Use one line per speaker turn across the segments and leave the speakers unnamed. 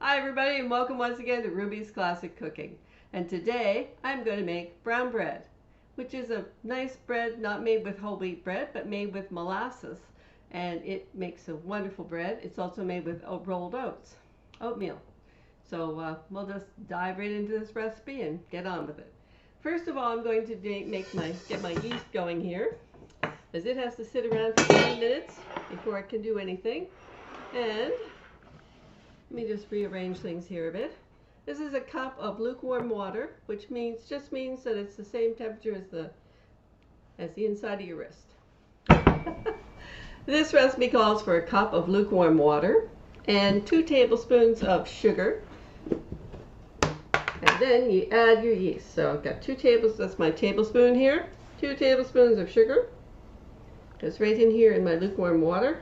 Hi everybody, and welcome once again to Ruby's Classic Cooking. And today I'm going to make brown bread, which is a nice bread not made with whole wheat bread but made with molasses, and it makes a wonderful bread. It's also made with rolled oats, oatmeal. So we'll just dive right into this recipe and get on with it. First of all, I'm going to get my yeast going here, as it has to sit around for 10 minutes before it can do anything. And let me just rearrange things here a bit. This is a cup of lukewarm water, which just means that it's the same temperature as the inside of your wrist. This recipe calls for a cup of lukewarm water and 2 tablespoons of sugar. And then you add your yeast. So I've got 2 tablespoons, that's my tablespoon here. 2 tablespoons of sugar. Goes right in here in my lukewarm water.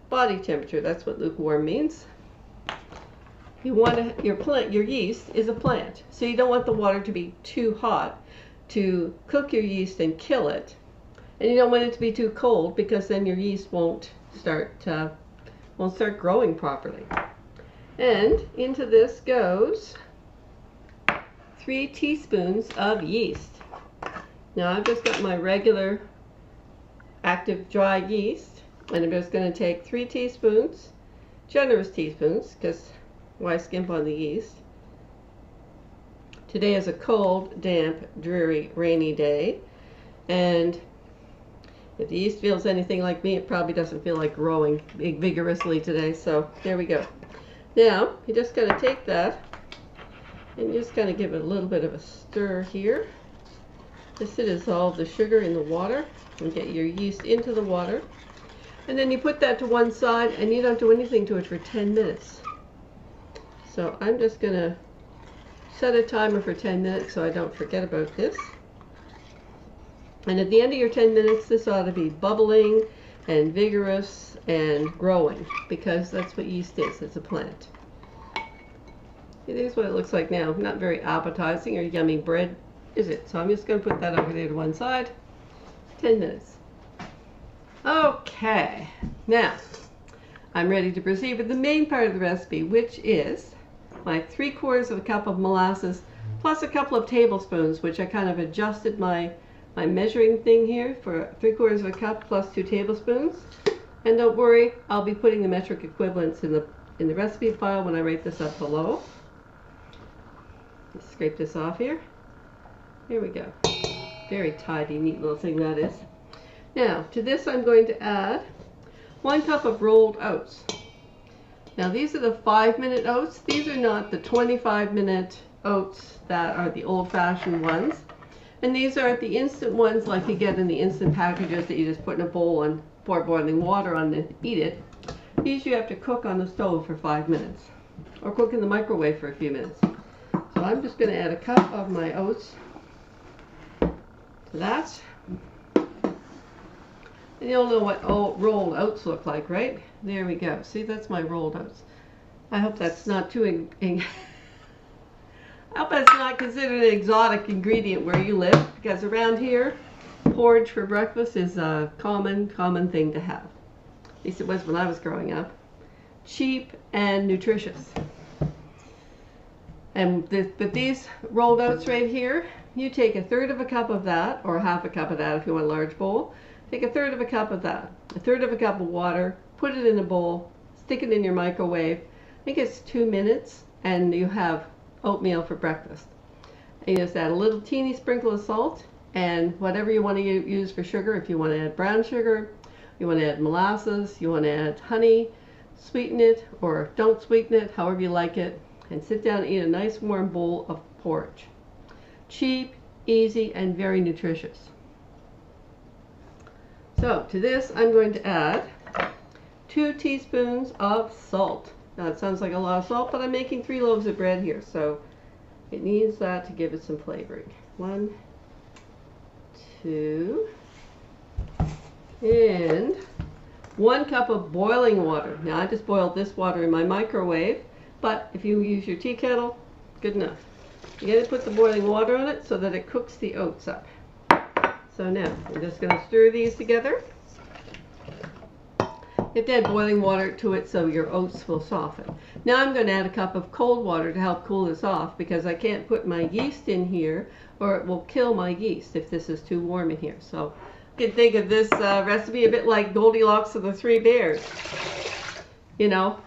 Body temperature, that's what lukewarm means. You want your yeast is a plant, so you don't want the water to be too hot to cook your yeast and kill it, and you don't want it to be too cold because then your yeast won't start growing properly. And into this goes 3 teaspoons of yeast. Now I've just got my regular active dry yeast, and I'm just going to take 3 teaspoons, generous teaspoons, because why skimp on the yeast? Today is a cold, damp, dreary, rainy day, and if the yeast feels anything like me, it probably doesn't feel like growing vigorously today, so there we go. Now, you just got to take that and just kind of give it a little bit of a stir here, just to dissolve the sugar in the water and get your yeast into the water. And then you put that to one side, and you don't do anything to it for 10 minutes. So I'm just going to set a timer for 10 minutes so I don't forget about this. And at the end of your 10 minutes, this ought to be bubbling and vigorous and growing, because that's what yeast is. It's a plant. Here's what it looks like now. Not very appetizing or yummy bread, is it? So I'm just going to put that over there to one side. 10 minutes. Okay, now I'm ready to proceed with the main part of the recipe, which is my 3/4 of a cup of molasses plus a couple of tablespoons, which I kind of adjusted my measuring thing here for 3/4 of a cup plus 2 tablespoons. And don't worry, I'll be putting the metric equivalents in the recipe file when I write this up below. Let's scrape this off here. Here we go. Very tidy, neat little thing that is. Now, to this I'm going to add 1 cup of rolled oats. Now these are the 5-minute oats. These are not the 25-minute oats that are the old-fashioned ones. And these are the instant ones like you get in the instant packages that you just put in a bowl and pour boiling water on and eat it. These you have to cook on the stove for 5 minutes, or cook in the microwave for a few minutes. So I'm just going to add a cup of my oats to that. And you'll know what rolled oats look like, right? There we go. See, that's my rolled oats. I hope that's not too I hope that's not considered an exotic ingredient where you live, because around here, porridge for breakfast is a common thing to have. At least it was when I was growing up. Cheap and nutritious. But these rolled oats right here, you take 1/3 of a cup of that, or 1/2 cup of that if you want a large bowl. Take 1/3 of a cup of that, 1/3 of a cup of water, put it in a bowl, stick it in your microwave. I think it's 2 minutes, and you have oatmeal for breakfast. And you just add a little teeny sprinkle of salt, and whatever you want to use for sugar. If you want to add brown sugar, you want to add molasses, you want to add honey, sweeten it, or don't sweeten it, however you like it, and sit down and eat a nice warm bowl of porridge. Cheap, easy, and very nutritious. So to this I'm going to add 2 teaspoons of salt. Now it sounds like a lot of salt, but I'm making 3 loaves of bread here, so it needs that to give it some flavoring. 1, 2, and 1 cup of boiling water. Now I just boiled this water in my microwave, but if you use your tea kettle, good enough. You got to put the boiling water on it so that it cooks the oats up. So now, I'm just going to stir these together. You have to add boiling water to it so your oats will soften. Now I'm going to add a cup of cold water to help cool this off because I can't put my yeast in here or it will kill my yeast if this is too warm in here. So you can think of this recipe a bit like Goldilocks of the Three Bears. You know,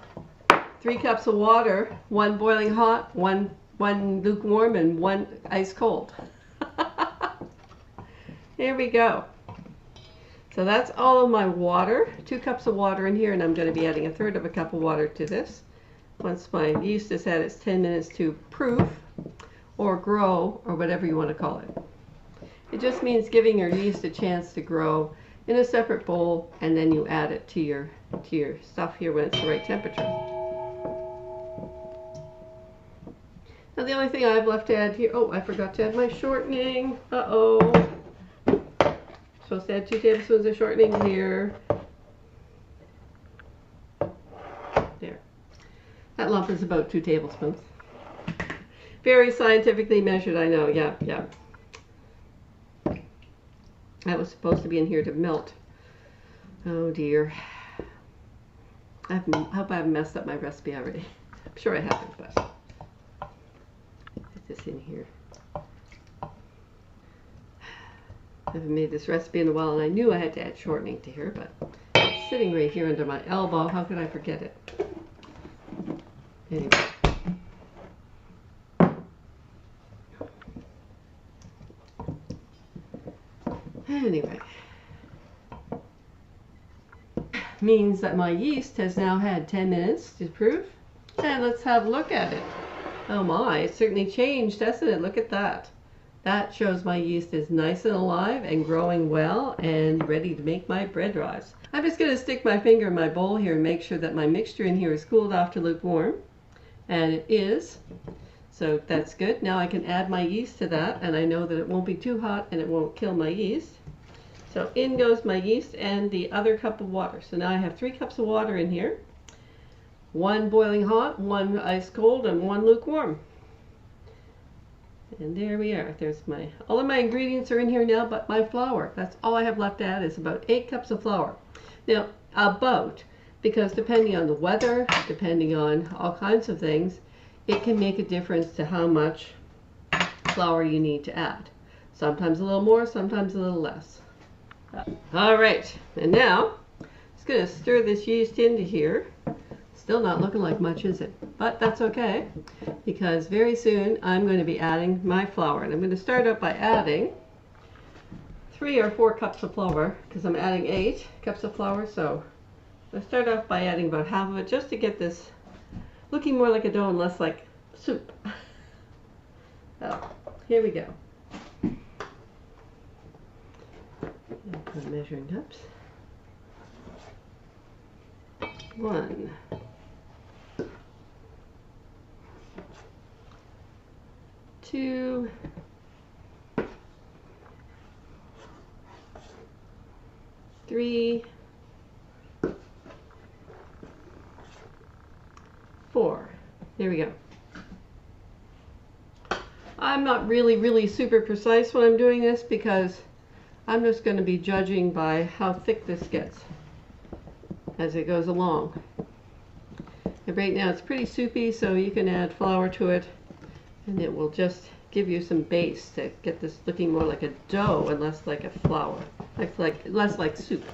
3 cups of water, 1 boiling hot, one lukewarm, and 1 ice cold. There we go. So that's all of my water, 2 cups of water in here, and I'm going to be adding 1/3 of a cup of water to this. Once my yeast has had its 10 minutes to proof or grow or whatever you want to call it. It just means giving your yeast a chance to grow in a separate bowl, and then you add it to your stuff here when it's the right temperature. Now the only thing I have left to add here, oh, I forgot to add my shortening. Uh-oh. Supposed to add 2 tablespoons of shortening here. There. That lump is about 2 tablespoons. Very scientifically measured, I know. Yeah, yeah. That was supposed to be in here to melt. Oh dear. I hope I haven't messed up my recipe already. I'm sure I haven't, but put this in here. I haven't made this recipe in a while, and I knew I had to add shortening to here, but it's sitting right here under my elbow. How could I forget it? Anyway. Anyway. Means that my yeast has now had 10 minutes to proof. And let's have a look at it. Oh my, it's certainly changed, hasn't it? Look at that. That shows my yeast is nice and alive and growing well and ready to make my bread rise. I'm just going to stick my finger in my bowl here and make sure that my mixture in here is cooled off to lukewarm. And it is. So that's good. Now I can add my yeast to that, and I know that it won't be too hot and it won't kill my yeast. So in goes my yeast and the other cup of water. So now I have 3 cups of water in here. 1 boiling hot, 1 ice cold, and 1 lukewarm. And there we are. There's all of my ingredients are in here now, but my flour. That's all I have left to add is about 8 cups of flour. Now, because depending on the weather, depending on all kinds of things, it can make a difference to how much flour you need to add. Sometimes a little more, sometimes a little less. All right, and now I'm just going to stir this yeast into here. Still not looking like much, is it? But that's okay, because very soon I'm going to be adding my flour. And I'm going to start out by adding 3 or 4 cups of flour, because I'm adding 8 cups of flour. So I'll start off by adding about half of it, just to get this looking more like a dough and less like soup. So here we go. My measuring cups. 1, 2, 3, 4. There we go. I'm not really super precise when I'm doing this because I'm just going to be judging by how thick this gets as it goes along. And right now it's pretty soupy, so you can add flour to it and it will just give you some base to get this looking more like a dough and less like a flour. Less like soup.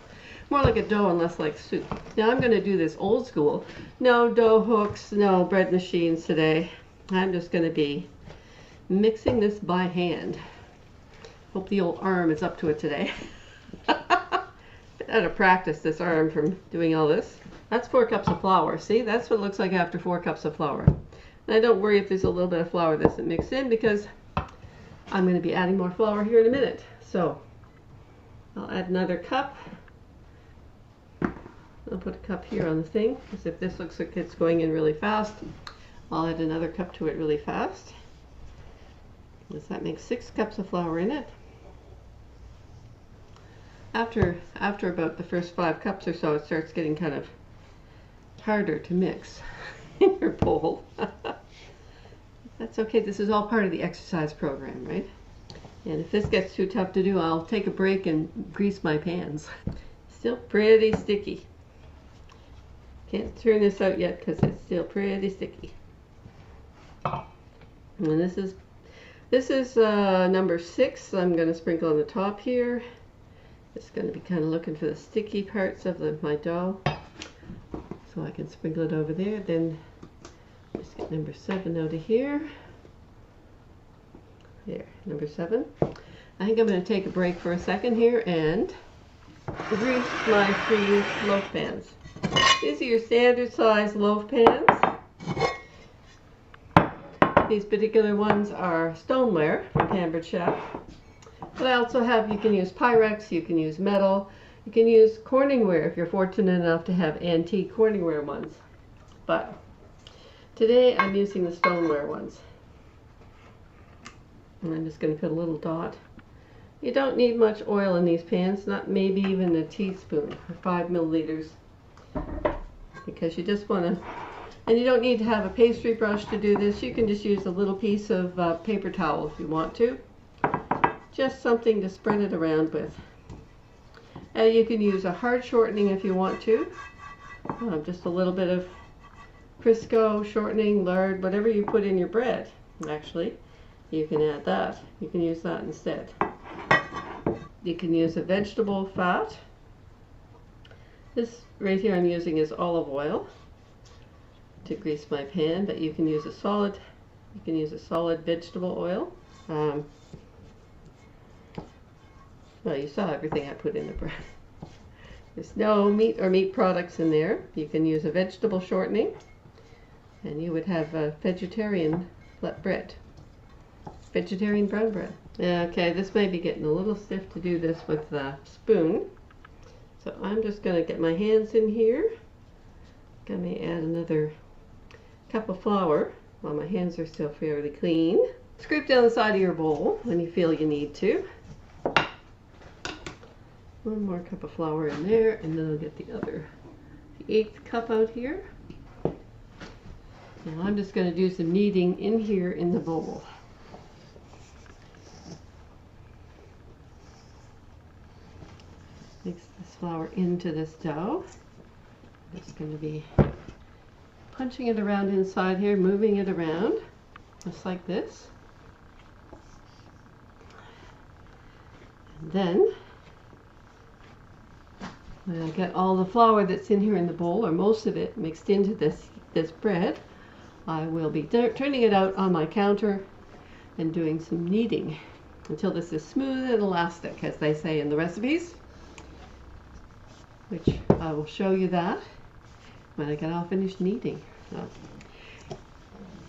More like a dough and less like soup. Now I'm going to do this old school. No dough hooks, no bread machines today. I'm just going to be mixing this by hand. Hope the old arm is up to it today. Been out of practice, this arm, from doing all this. That's 4 cups of flour. See, that's what it looks like after 4 cups of flour. Now don't worry if there's a little bit of flour that doesn't mix in, because I'm going to be adding more flour here in a minute. So I'll add another cup. I'll put a cup here on the thing, because if this looks like it's going in really fast, I'll add another cup to it really fast. Does that make 6 cups of flour in it? After about the first 5 cups or so, it starts getting kind of harder to mix in your bowl. That's okay. This is all part of the exercise program, right? And if this gets too tough to do, I'll take a break and grease my pans. Still pretty sticky. Can't turn this out yet because it's still pretty sticky. And this is number 6. I'm going to sprinkle on the top here. It's going to be kind of looking for the sticky parts of my dough, so I can sprinkle it over there. Then just get number 7 out of here. There, number 7. I think I'm going to take a break for a second here and grease my 3 loaf pans. These are your standard size loaf pans. These particular ones are stoneware from Pampered Chef. But I also have, you can use Pyrex, you can use metal, you can use Corningware if you're fortunate enough to have antique Corningware ones. But today I'm using the stoneware ones. And I'm just going to put a little dot. You don't need much oil in these pans, not maybe even a teaspoon or 5 milliliters. Because you just want to, and you don't need to have a pastry brush to do this. You can just use a little piece of paper towel if you want to. Just something to spread it around with. And you can use a hard shortening if you want to. Just a little bit of Crisco, shortening, lard, whatever you put in your bread. Actually, you can add that. You can use that instead. You can use a vegetable fat. This right here I'm using is olive oil to grease my pan, but you can use a solid vegetable oil. Well, you saw everything I put in the bread. There's no meat or meat products in there. You can use a vegetable shortening, and you would have a vegetarian bread. Vegetarian brown bread. Okay, this may be getting a little stiff to do this with the spoon. So I'm just going to get my hands in here. Let me add another cup of flour while my hands are still fairly clean. Scrape down the side of your bowl when you feel you need to. 1 more cup of flour in there, and then I'll get the 8th cup out here. Now I'm just going to do some kneading in here in the bowl. Mix this flour into this dough. I'm just going to be punching it around inside here, moving it around, just like this. And then, when I get all the flour that's in here in the bowl, or most of it, mixed into this bread, I will be turning it out on my counter and doing some kneading until this is smooth and elastic, as they say in the recipes, which I will show you that when I get all finished kneading. So,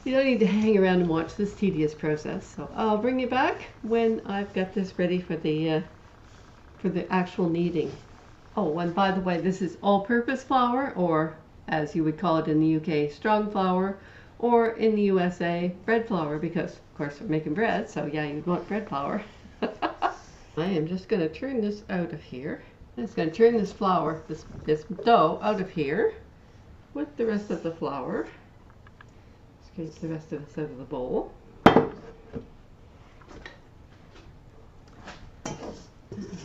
you don't need to hang around and watch this tedious process, so I'll bring you back when I've got this ready for the actual kneading. Oh, and by the way, this is all-purpose flour, or as you would call it in the UK, strong flour, or in the USA, bread flour, because of course we're making bread, so yeah, you'd want bread flour. I am just going to turn this out of here. I'm just going to turn this flour, this dough out of here with the rest of the flour. Scrape the rest of this out of the bowl. All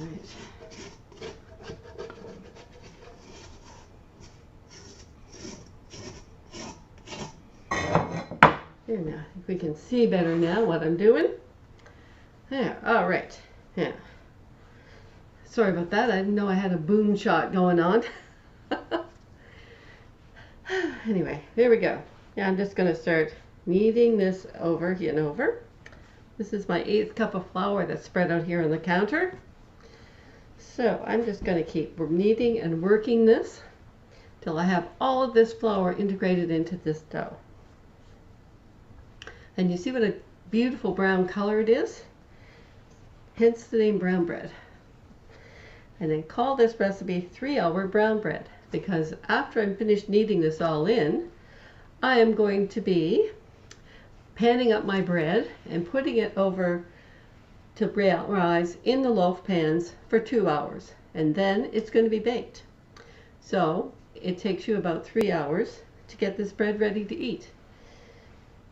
right. Here now, I think we can see better now what I'm doing. There, all right. Yeah. Sorry about that. I didn't know I had a boom shot going on. Anyway, here we go. Yeah, I'm just going to start kneading this over and over. This is my 8th cup of flour that's spread out here on the counter. So I'm just going to keep kneading and working this till I have all of this flour integrated into this dough. And you see what a beautiful brown color it is? Hence the name brown bread. And then call this recipe 3-hour brown bread, because after I'm finished kneading this all in, I am going to be panning up my bread and putting it over to rise in the loaf pans for 2 hours, and then it's going to be baked. So it takes you about 3 hours to get this bread ready to eat,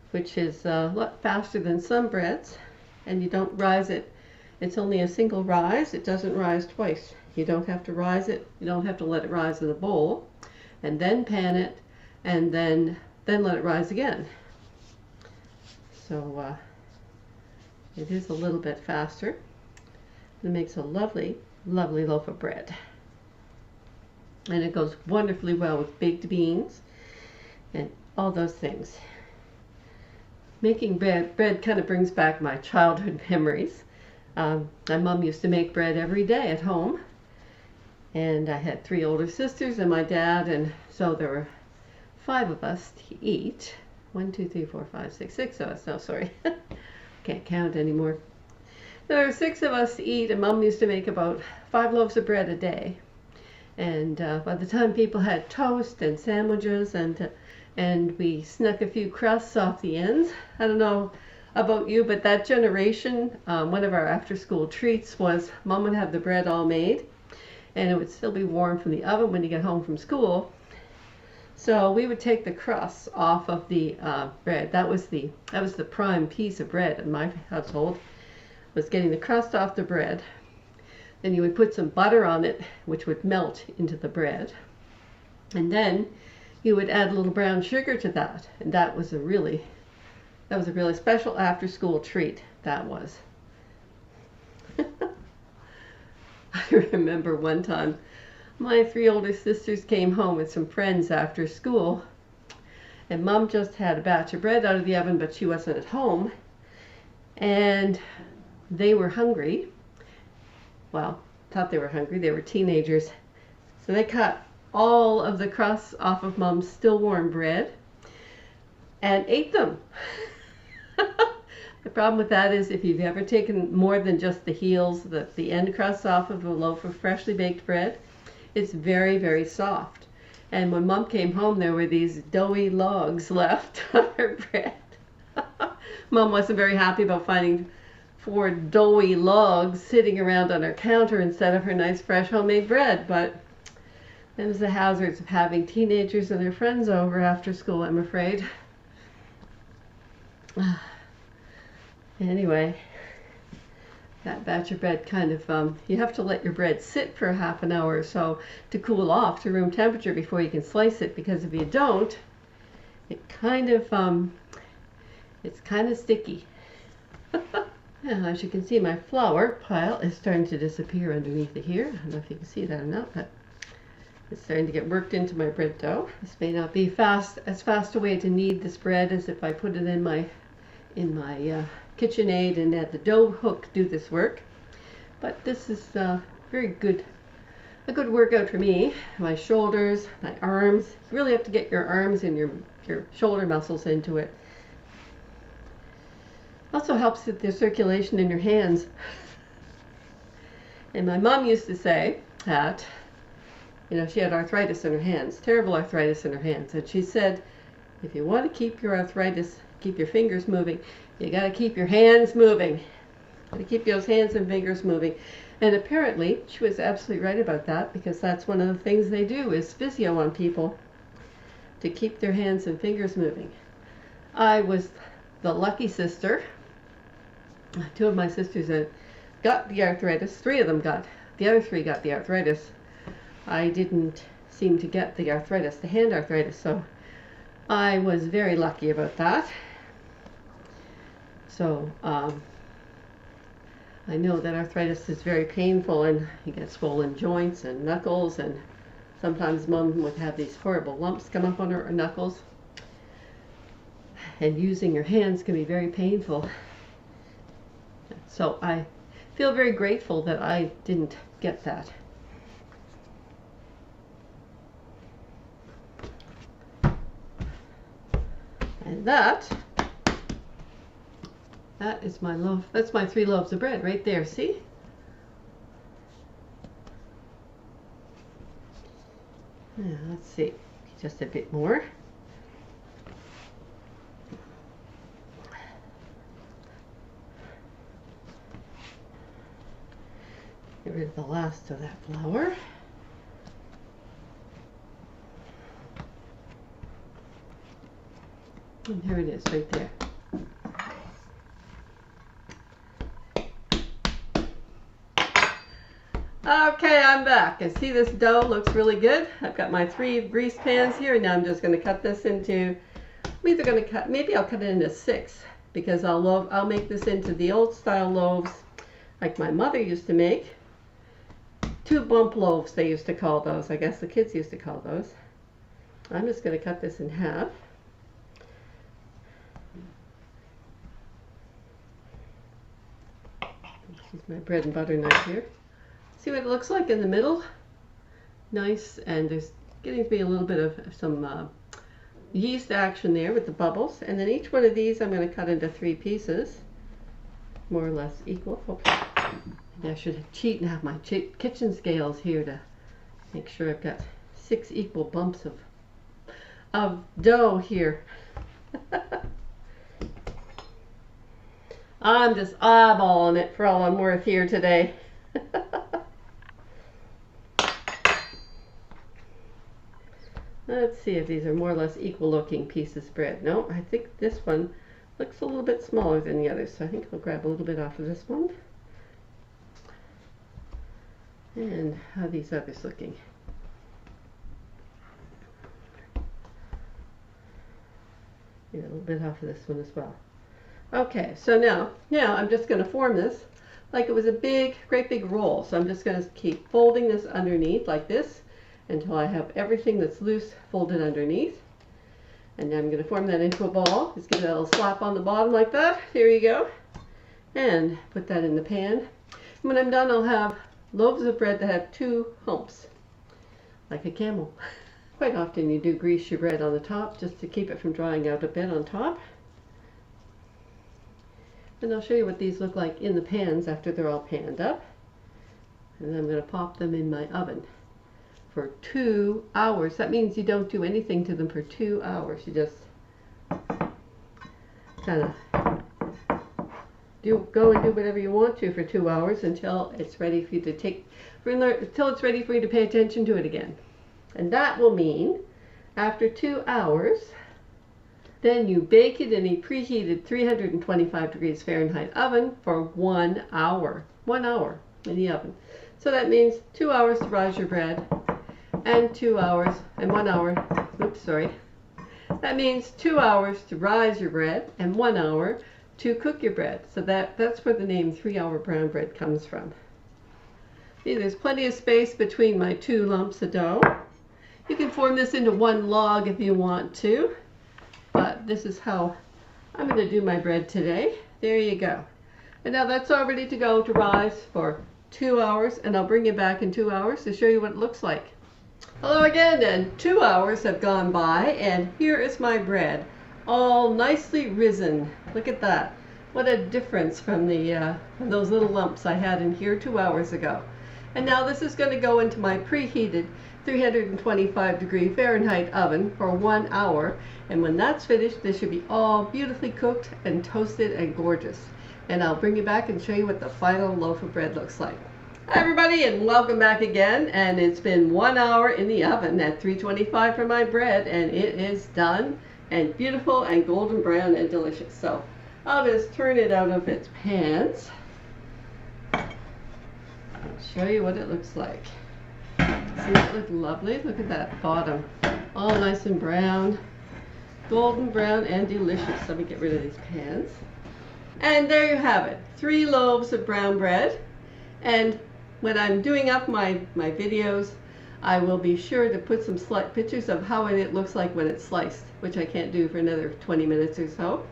which is a lot faster than some breads, and you don't rise it. It's only a single rise. It doesn't rise twice. You don't have to rise it. You don't have to let it rise in the bowl. and then pan it, and then let it rise again. So it is a little bit faster. It makes a lovely, lovely loaf of bread. And it goes wonderfully well with baked beans and all those things. Making bread kind of brings back my childhood memories. My mom used to make bread every day at home. And I had 3 older sisters and my dad, and so there were 5 of us to eat. 1, 2, 3, 4, 5, 6, 6 of us. No, sorry. Can't count anymore. There were 6 of us to eat, and Mom used to make about 5 loaves of bread a day. And by the time people had toast and sandwiches, and we snuck a few crusts off the ends. I don't know about you, but that generation, one of our after-school treats was Mom would have the bread all made, and it would still be warm from the oven when you get home from school. So we would take the crusts off of the bread. That was the prime piece of bread in my household, was getting the crust off the bread. Then you would put some butter on it, which would melt into the bread. And then you would add a little brown sugar to that. And that was a really special after-school treat. That was. I remember one time my 3 older sisters came home with some friends after school, and Mom just had a batch of bread out of the oven, but she wasn't at home, and they were hungry. Well, thought they were hungry. They were teenagers. So they cut all of the crusts off of Mom's still warm bread and ate them. The problem with that is if you've ever taken more than just the heels, the end crusts off of a loaf of freshly baked bread, it's very, very soft. And when Mom came home, there were these doughy logs left on her bread. Mom wasn't very happy about finding 4 doughy logs sitting around on her counter instead of her nice fresh homemade bread, but them's the hazards of having teenagers and their friends over after school, I'm afraid. Anyway, that batch of bread kind of, you have to let your bread sit for half an hour or so to cool off to room temperature before you can slice it, because if you don't, it's kind of sticky. Now, as you can see, my flour pile is starting to disappear underneath it here. I don't know if you can see that or not, but it's starting to get worked into my bread dough. This may not be as fast a way to knead this bread as if I put it in my KitchenAid and had the dough hook do this work. But this is a good workout for me. My shoulders, my arms. You really have to get your arms and your shoulder muscles into it. Also helps with the circulation in your hands. And my mom used to say that, she had arthritis in her hands, terrible arthritis in her hands. And she said, if you want to keep your arthritis, keep your fingers moving, you got to keep your hands moving. Got to keep those hands and fingers moving. And apparently, she was absolutely right about that, because that's one of the things they do is physio on people, to keep their hands and fingers moving. I was the lucky sister. 2 of my sisters got the arthritis. 3 of them got. The other 3 got the arthritis. I didn't seem to get the arthritis, the hand arthritis, so I was very lucky about that. So I know that arthritis is very painful, and you get swollen joints and knuckles, and sometimes Mom would have these horrible lumps come up on her knuckles. And using your hands can be very painful. So I feel very grateful that I didn't get that. And that is my loaf. That's my 3 loaves of bread right there, see? Now, let's see, just a bit more. Get rid of the last of that flour. And here it is right there. Okay, I'm back. And see, this dough looks really good. I've got my 3 grease pans here, and now I'm just going to cut this into, I'm either going to cut, maybe I'll cut it into 6, because I'll make this into the old style loaves like my mother used to make. 2 bump loaves, they used to call those. I guess the kids used to call those. I'm just going to cut this in half. Use my bread and butter knife here. See what it looks like in the middle? Nice, and there's getting to be a little bit of some yeast action there with the bubbles. And then each one of these I'm going to cut into 3 pieces, more or less equal. Oops. Maybe I should cheat and have my kitchen scales here to make sure I've got 6 equal bumps of dough here. I'm just eyeballing it for all I'm worth here today. Let's see if these are more or less equal looking pieces of bread. No, I think this one looks a little bit smaller than the others, so I think I'll grab a little bit off of this one. And how are these others looking? Get a little bit off of this one as well. Okay, so now I'm just going to form this like it was a great big roll. So I'm just going to keep folding this underneath like this until I have everything that's loose folded underneath. And then I'm going to form that into a ball. Just give it a little slap on the bottom like that. Here you go. And put that in the pan. When I'm done, I'll have loaves of bread that have 2 humps, like a camel. Quite often you do grease your bread on the top just to keep it from drying out a bit on top. And I'll show you what these look like in the pans after they're all panned up. And then I'm going to pop them in my oven for 2 hours. That means you don't do anything to them for 2 hours. You just kind of go and do whatever you want to for 2 hours until it's ready for you to pay attention to it again. And that will mean after 2 hours, then you bake it in a preheated 325 degrees Fahrenheit oven for 1 hour. 1 hour in the oven. So that means 2 hours to rise your bread and 2 hours and 1 hour. Oops, sorry. That means 2 hours to rise your bread and 1 hour to cook your bread. So that's where the name 3-hour brown bread comes from. See, there's plenty of space between my 2 lumps of dough. You can form this into 1 log if you want to. But this is how I'm going to do my bread today. There you go. And now that's all ready to go to rise for 2 hours, and I'll bring you back in 2 hours to show you what it looks like. Hello again, and 2 hours have gone by, and here is my bread, all nicely risen. Look at that. What a difference from those little lumps I had in here 2 hours ago. And now this is going to go into my preheated 325 degree Fahrenheit oven for 1 hour. And when that's finished, this should be all beautifully cooked and toasted and gorgeous. And I'll bring you back and show you what the final loaf of bread looks like. Hi everybody, and welcome back again. And it's been 1 hour in the oven at 325 for my bread, and it is done and beautiful and golden brown and delicious. So I'll just turn it out of its pans and show you what it looks like. Doesn't it look lovely? Look at that bottom. All nice and brown. Golden brown and delicious. Let me get rid of these pans. And there you have it. 3 loaves of brown bread. And when I'm doing up my videos, I will be sure to put some pictures of how it looks like when it's sliced, which I can't do for another 20 minutes or so.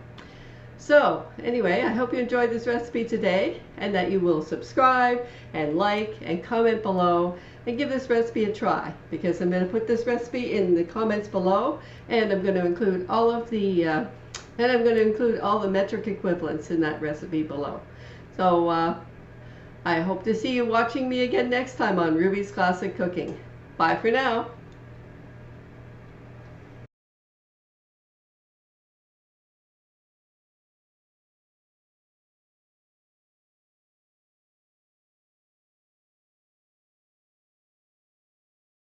So anyway, I hope you enjoyed this recipe today, and that you will subscribe and like and comment below and give this recipe a try, because I'm going to put this recipe in the comments below, and I'm going to include all of the metric equivalents in that recipe below. So I hope to see you watching me again next time on Ruby's Classic Cooking. Bye for now.